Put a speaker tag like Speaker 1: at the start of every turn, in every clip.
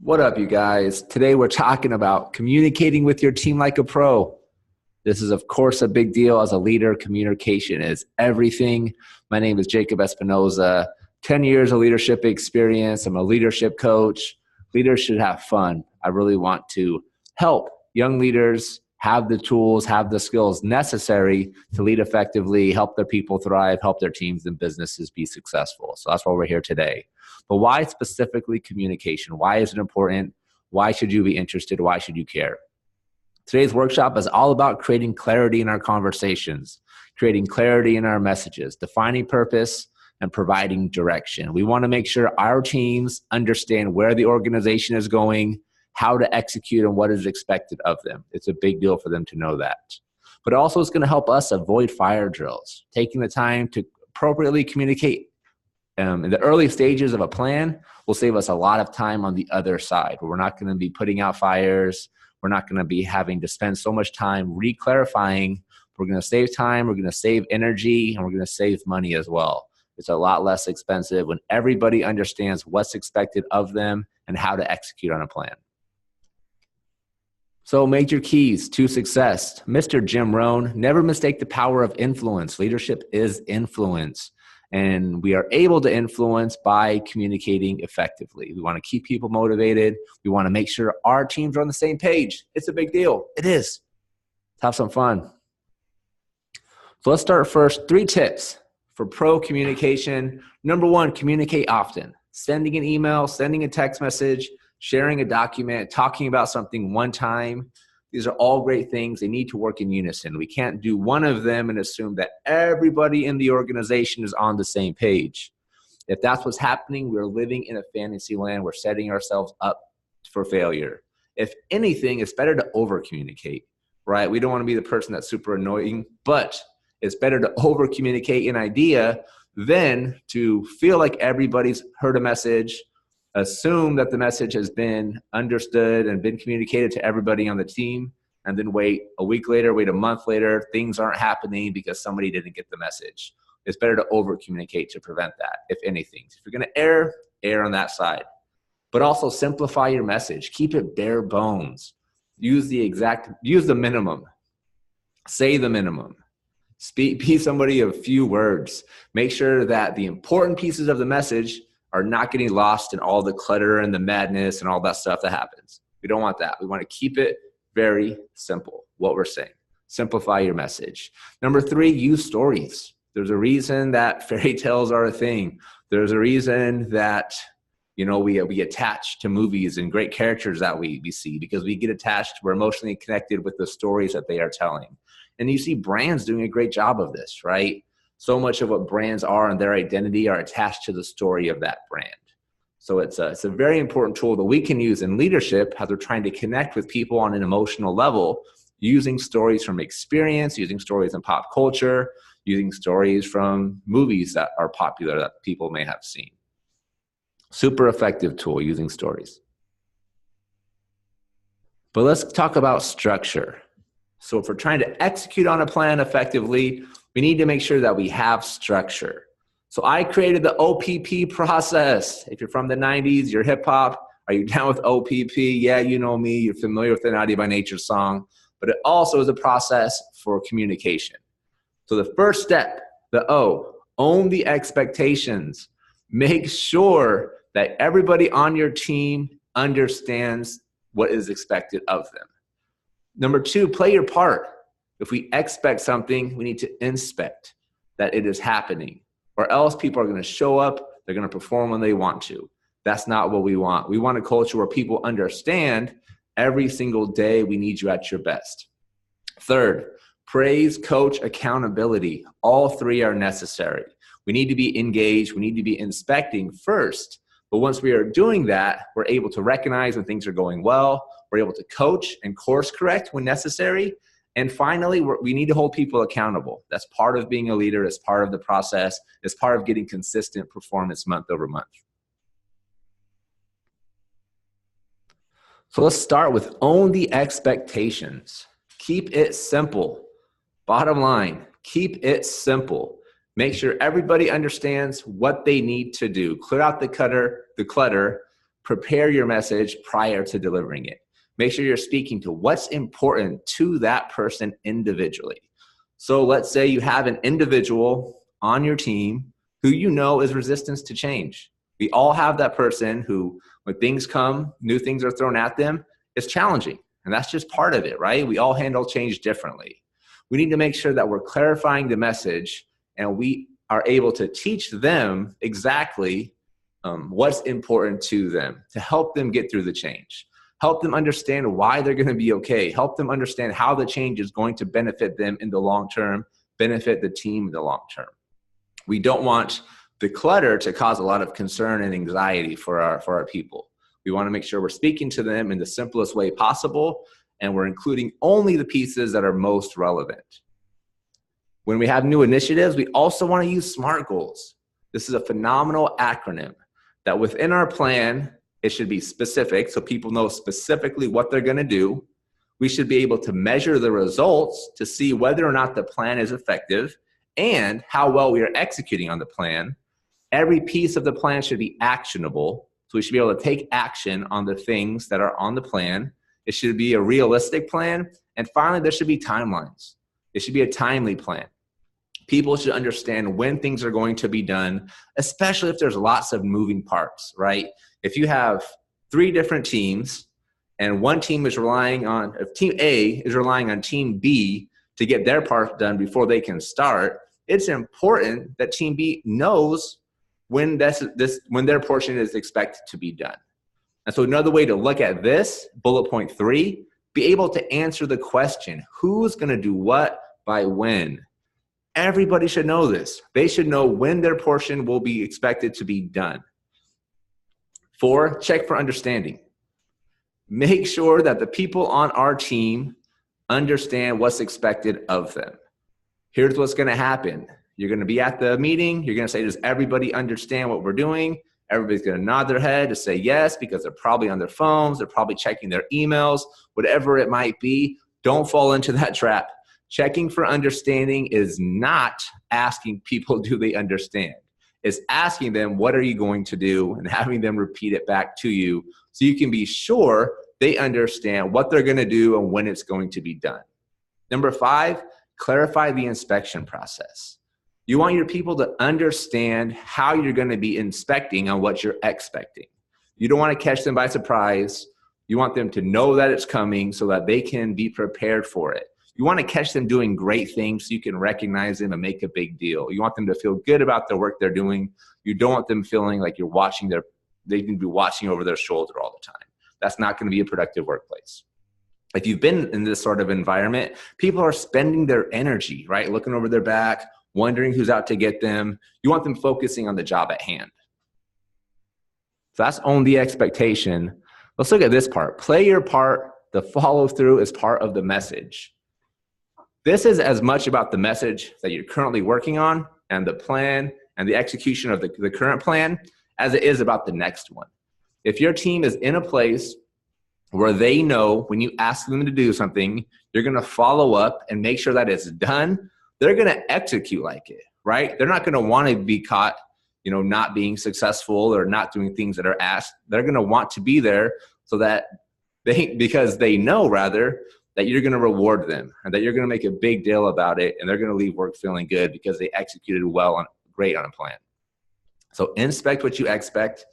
Speaker 1: What up, you guys? Today we're talking about communicating with your team like a pro. This is, of course, a big deal. As a leader, communication is everything. My name is Jacob Espinoza. 10 years of leadership experience. I'm a leadership coach. Leaders should have fun. I really want to help young leaders have the tools, have the skills necessary to lead effectively, help their people thrive, help their teams and businesses be successful. So that's why we're here today. But why specifically communication? Why is it important? Why should you be interested? Why should you care? Today's workshop is all about creating clarity in our conversations, creating clarity in our messages, defining purpose, and providing direction. We want to make sure our teams understand where the organization is going, how to execute, and what is expected of them. It's a big deal for them to know that. But also it's going to help us avoid fire drills, taking the time to appropriately communicate in the early stages of a plan will save us a lot of time on the other side, where we're not going to be putting out fires. We're not going to be having to spend so much time re-clarifying. We're going to save time, we're going to save energy, and we're going to save money as well. It's a lot less expensive when everybody understands what's expected of them and how to execute on a plan. So major keys to success. Mr. Jim Rohn, never mistake the power of influence. Leadership is influence. And we are able to influence by communicating effectively. We want to keep people motivated. We want to make sure our teams are on the same page. It's a big deal. It is. Let's have some fun. So let's start first. 3 tips for pro communication. Number 1, communicate often. Sending an email, sending a text message, sharing a document, talking about something one time. These are all great things. They need to work in unison. We can't do one of them and assume that everybody in the organization is on the same page. If that's what's happening, we're living in a fantasy land. We're setting ourselves up for failure. If anything, it's better to over-communicate, right? We don't want to be the person that's super annoying, but it's better to over-communicate an idea than to feel like everybody's heard a message, assume that the message has been understood and been communicated to everybody on the team, and then wait a week later, wait a month later, things aren't happening because somebody didn't get the message. It's better to over-communicate to prevent that, if anything. If you're going to err on that side. But also simplify your message. Keep it bare bones. Use the minimum. Say the minimum. Be somebody of few words. Make sure that the important pieces of the message are not getting lost in all the clutter and the madness and all that stuff that happens. We don't want that. We want to keep it very simple, what we're saying. Simplify your message. Number 3, use stories. There's a reason that fairy tales are a thing. There's a reason that, we attach to movies and great characters that we see, because we get attached, we're emotionally connected with the stories that they are telling. And you see brands doing a great job of this, right? So much of what brands are and their identity are attached to the story of that brand. So it's a very important tool that we can use in leadership as we're trying to connect with people on an emotional level, using stories from experience, using stories in pop culture, using stories from movies that are popular that people may have seen. Super effective tool, using stories. But let's talk about structure. So if we're trying to execute on a plan effectively, we need to make sure that we have structure. So I created the OPP process. If you're from the 90s, you're hip hop, are you down with OPP? Yeah, you know me, you're familiar with the Naughty by Nature song, but it also is a process for communication. So the first step, the O, own the expectations. Make sure that everybody on your team understands what is expected of them. Number 2, play your part. If we expect something, we need to inspect that it is happening, or else people are going to show up, they're going to perform when they want to. That's not what we want. We want a culture where people understand every single day we need you at your best. 3rd, praise, coach, accountability. All 3 are necessary. We need to be engaged. We need to be inspecting first. But once we are doing that, we're able to recognize when things are going well. We're able to coach and course correct when necessary. And finally, we need to hold people accountable. That's part of being a leader. It's part of the process. It's part of getting consistent performance month over month. So let's start with own the expectations. Keep it simple. Bottom line, keep it simple. Make sure everybody understands what they need to do. Clear out the clutter. prepare your message prior to delivering it. Make sure you're speaking to what's important to that person individually. So let's say you have an individual on your team who you know is resistant to change. We all have that person who, when things come, new things are thrown at them, it's challenging. And that's just part of it, right? We all handle change differently. We need to make sure that we're clarifying the message and we are able to teach them exactly what's important to them to help them get through the change. Help them understand why they're going to be okay. Help them understand how the change is going to benefit them in the long term, benefit the team in the long term. We don't want the clutter to cause a lot of concern and anxiety for our people. We want to make sure we're speaking to them in the simplest way possible, and we're including only the pieces that are most relevant. When we have new initiatives, we also want to use SMART goals. This is a phenomenal acronym that within our plan, it should be specific so people know specifically what they're going to do. We should be able to measure the results to see whether or not the plan is effective and how well we are executing on the plan. Every piece of the plan should be actionable. So we should be able to take action on the things that are on the plan. It should be a realistic plan. And finally, there should be timelines. It should be a timely plan. People should understand when things are going to be done, especially if there's lots of moving parts, right? If you have 3 different teams and one team is relying on, if team A is relying on team B to get their part done before they can start, it's important that team B knows when when their portion is expected to be done. And so another way to look at this, bullet point 3, be able to answer the question, who's going to do what by when? Everybody should know this. They should know when their portion will be expected to be done. 4, check for understanding. Make sure that the people on our team understand what's expected of them. Here's what's going to happen. You're going to be at the meeting. You're going to say, does everybody understand what we're doing? Everybody's going to nod their head to say yes, because they're probably on their phones. They're probably checking their emails, whatever it might be. Don't fall into that trap. Checking for understanding is not asking people, do they understand? It's asking them, what are you going to do? And having them repeat it back to you so you can be sure they understand what they're going to do and when it's going to be done. Number 5, clarify the inspection process. You want your people to understand how you're going to be inspecting on what you're expecting. You don't want to catch them by surprise. You want them to know that it's coming so that they can be prepared for it. You want to catch them doing great things so you can recognize them and make a big deal. You want them to feel good about the work they're doing. You don't want them feeling like you're watching they can be watching over their shoulder all the time. That's not going to be a productive workplace. If you've been in this sort of environment, people are spending their energy, right? Looking over their back, wondering who's out to get them. You want them focusing on the job at hand. So that's own the expectation. Let's look at this part. Play your part. The follow through is part of the message. This is as much about the message that you're currently working on and the plan and the execution of the current plan as it is about the next one. If your team is in a place where they know when you ask them to do something, you're going to follow up and make sure that it's done, they're going to execute like it, right? They're not going to want to be caught, not being successful or not doing things that are asked. They're going to want to be there so that because they know rather that you're going to reward them and that you're going to make a big deal about it, and they're going to leave work feeling good because they executed great on a plan. So inspect what you expect.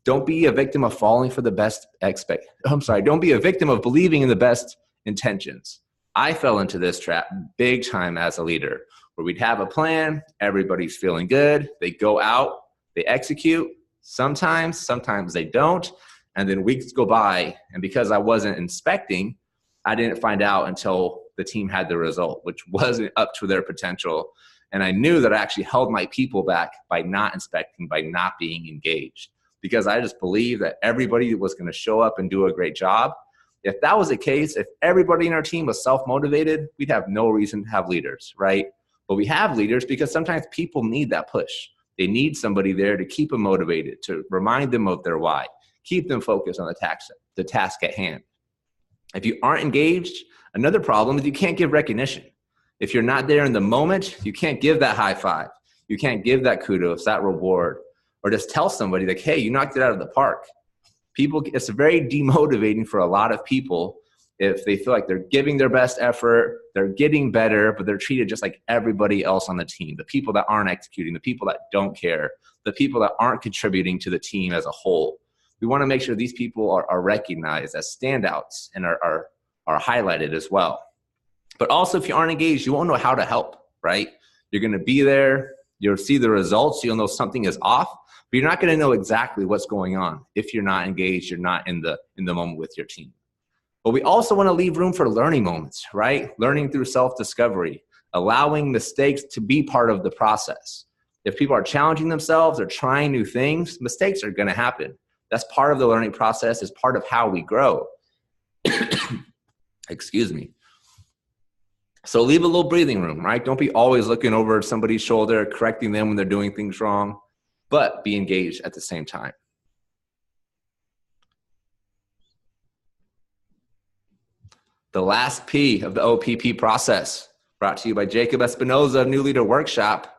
Speaker 1: Don't be a victim of falling for the best don't be a victim of believing in the best intentions. I fell into this trap big time as a leader, where we'd have a plan, everybody's feeling good, they go out, they execute, sometimes they don't, and then weeks go by, and because I wasn't inspecting, I didn't find out until the team had the result, which wasn't up to their potential. And I knew that I actually held my people back by not inspecting, by not being engaged, because I just believed that everybody was going to show up and do a great job. If that was the case, if everybody in our team was self-motivated, we'd have no reason to have leaders, right? But we have leaders because sometimes people need that push. They need somebody there to keep them motivated, to remind them of their why, keep them focused on the task at hand. If you aren't engaged, another problem is you can't give recognition. If you're not there in the moment, you can't give that high five. You can't give that kudos, that reward, or just tell somebody like, hey, you knocked it out of the park. It's very demotivating for a lot of people if they feel like they're giving their best effort, they're getting better, but they're treated just like everybody else on the team. The people that aren't executing, the people that don't care, the people that aren't contributing to the team as a whole. We want to make sure these people are recognized as standouts and are highlighted as well. But also, if you aren't engaged, you won't know how to help, right? You're going to be there, you'll see the results, you'll know something is off, but you're not going to know exactly what's going on if you're not engaged, you're not in the moment with your team. But we also want to leave room for learning moments, right? Learning through self-discovery, allowing mistakes to be part of the process. If people are challenging themselves or trying new things, mistakes are going to happen. That's part of the learning process, is part of how we grow. Excuse me. So leave a little breathing room, right? Don't be always looking over somebody's shoulder, correcting them when they're doing things wrong, but be engaged at the same time. The last P of the OPP process, brought to you by Jacob Espinoza of New Leader Workshop: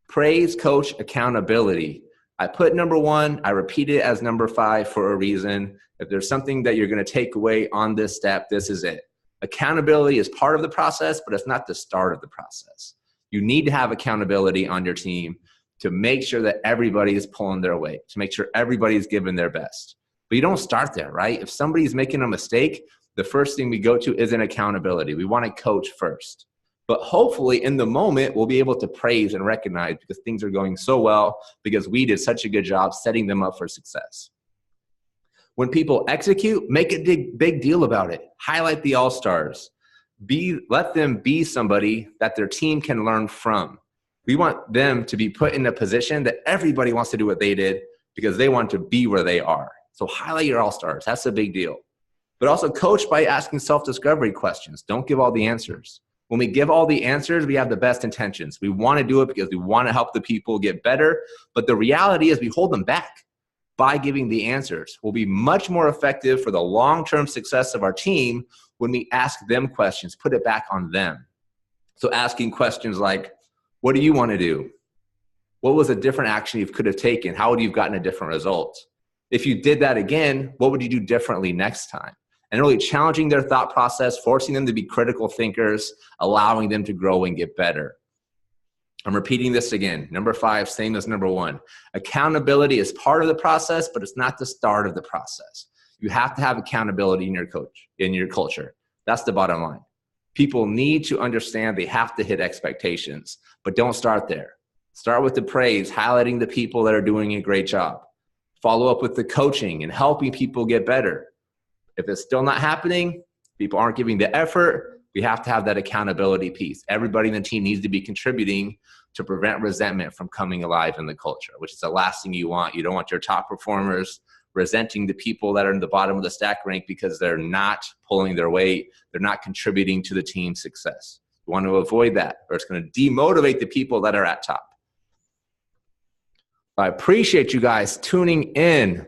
Speaker 1: praise, coach, accountability. I put number 1, I repeat it as number 5 for a reason. If there's something that you're going to take away on this step, this is it. Accountability is part of the process, but it's not the start of the process. You need to have accountability on your team to make sure that everybody is pulling their weight, to make sure everybody's giving their best. But you don't start there, right? If somebody's making a mistake, the first thing we go to isn't accountability. We want to coach first. But hopefully in the moment, we'll be able to praise and recognize because things are going so well, because we did such a good job setting them up for success. When people execute, make a big deal about it. Highlight the all-stars. Let them be somebody that their team can learn from. We want them to be put in a position that everybody wants to do what they did because they want to be where they are. So highlight your all-stars. That's a big deal. But also coach by asking self-discovery questions. Don't give all the answers. When we give all the answers, we have the best intentions. We want to do it because we want to help the people get better. But the reality is we hold them back by giving the answers. We'll be much more effective for the long-term success of our team when we ask them questions, put it back on them. So asking questions like, what do you want to do? What was a different action you could have taken? How would you have gotten a different result? If you did that again, what would you do differently next time? And really challenging their thought process, forcing them to be critical thinkers, allowing them to grow and get better. I'm repeating this again. Number 5, same as number 1. Accountability is part of the process, but it's not the start of the process. You have to have accountability in your culture. That's the bottom line. People need to understand they have to hit expectations, but don't start there. Start with the praise, highlighting the people that are doing a great job. Follow up with the coaching and helping people get better. If it's still not happening, people aren't giving the effort, we have to have that accountability piece. Everybody in the team needs to be contributing to prevent resentment from coming alive in the culture, which is the last thing you want. You don't want your top performers resenting the people that are in the bottom of the stack rank because they're not pulling their weight, they're not contributing to the team's success. You want to avoid that, or it's going to demotivate the people that are at top. I appreciate you guys tuning in,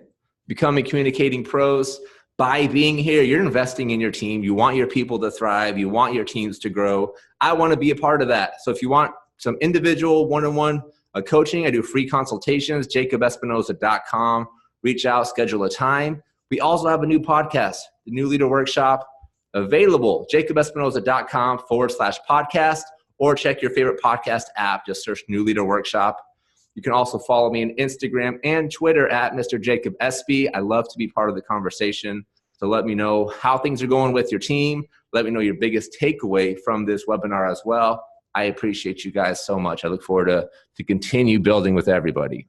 Speaker 1: becoming communicating pros. By being here, you're investing in your team. You want your people to thrive. You want your teams to grow. I want to be a part of that. So if you want some individual one-on-one coaching, I do free consultations, jacobespinoza.com. Reach out, schedule a time. We also have a new podcast, the New Leader Workshop, available, jacobespinoza.com/podcast, or check your favorite podcast app. Just search New Leader Workshop. You can also follow me on Instagram and Twitter at Mr. Jacob Espy. I love to be part of the conversation. So let me know how things are going with your team. Let me know your biggest takeaway from this webinar as well. I appreciate you guys so much. I look forward to continue building with everybody.